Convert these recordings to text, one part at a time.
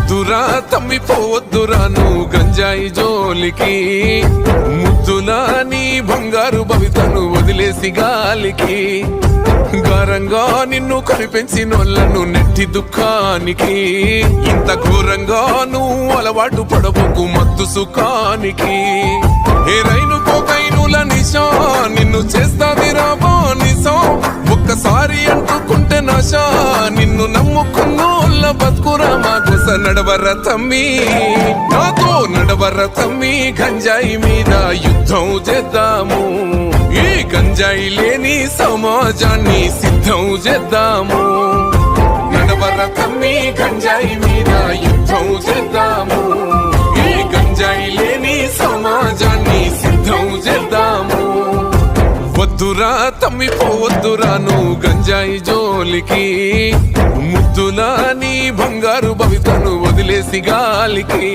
వద్దురా తమ్మిపోవద్దురా నువ్వు గంజాయి జోలికి, ముద్దులా నీ బంగారు భవితను వదిలేసి గాలికి, ఘోరంగా నిన్ను కనిపెంచినోళ్ళను నెట్టి దుఃఖానికి, ఇంత ఘోరంగా నువ్వు అలవాటు పడబోకు మత్తు సుఖానికి. ఏ రైలు కోకైనుల నిశా నిన్ను చేస్తాది రాబో నిశం, ఒక్కసారి అంటుకుంటే నశా నిన్ను నమ్ముకున్నోళ్ళ బతుకురా మా కోస నడవర తమ్మి, నాతో నడవర తమ్మి, గంజాయి మీద యుద్ధం చేద్దాము, ఈ గంజాయి లేని సమాజాన్ని సిద్ధం చేద్దాము. నడవర తమ్మి గంజాయి మీద యుద్ధం చేద్దాము, ఈ గంజాయి లేని సమాజాన్ని సిద్ధం చేద్దాము. వద్దురా తమ్మిపోవద్దురా నువ్వు గంజాయి జోలికి, ముద్దులా నీ బంగారు భవితను వదిలేసి గాలికి.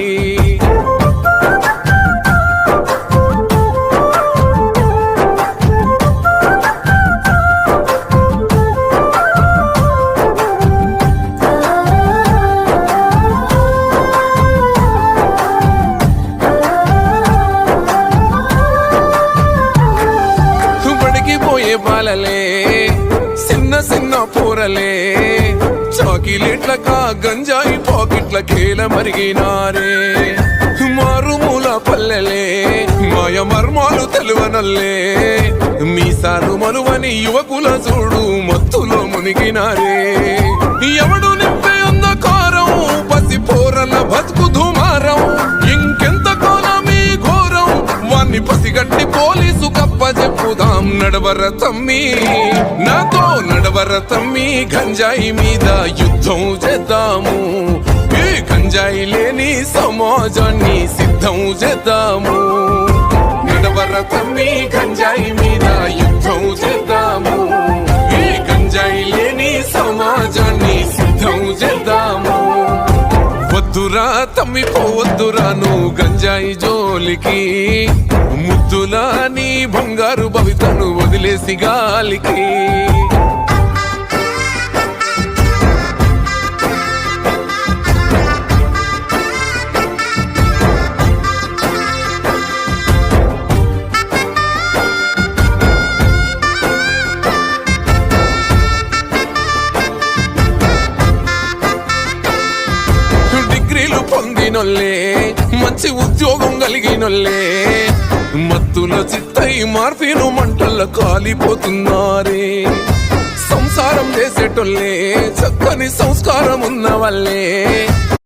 బాలలే చిన్న చిన్న పూరలే చాకిలేట్లకా గంజాయి పాకెట్ల కేల మరిగినారే, మారుమూల పల్లెలే మాయ మర్మాలు తెలువనల్లే, మీసాలు మనువని యువకుల చూడు మత్తులో మునిగినారే. ఎవడు నింపే అంధకారం పసి పోరల బతుకు దుమారం, ఇంకెంత కాలమీ ఘోరం వాన్ని పసిగట్టి పోలీసు కప్ప చెప్పుదాం. నడవర తమ్మి నాతో నడవర తమ్మి, గంజాయి మీద యుద్ధం చేద్దాము, ఈ గంజాయి లేని సమాజాన్ని సిద్ధం చేద్దాము. నడవర తమ్మి గంజాయి మీద యుద్ధం చేద్దాము, ఈ గంజాయి లేని సమాజాన్ని సిద్ధం చేద్దాము. వద్దురా తమ్మిపోవద్దురా నువ్వు గంజాయి జోలికి, ముద్దులా నీ బంగారు భవితను వదిలేసి గాలికి. డిగ్రీలు పొందినోళ్ళే మంచి ఉద్యోగం కలిగినోళ్ళే, మత్తులో చిత్తై మార్పిను మంటల్లో కాలిపోతున్నారే. సంసారం చేసేటోళ్ళే చక్కని సంస్కారం ఉన్న వాళ్ళే,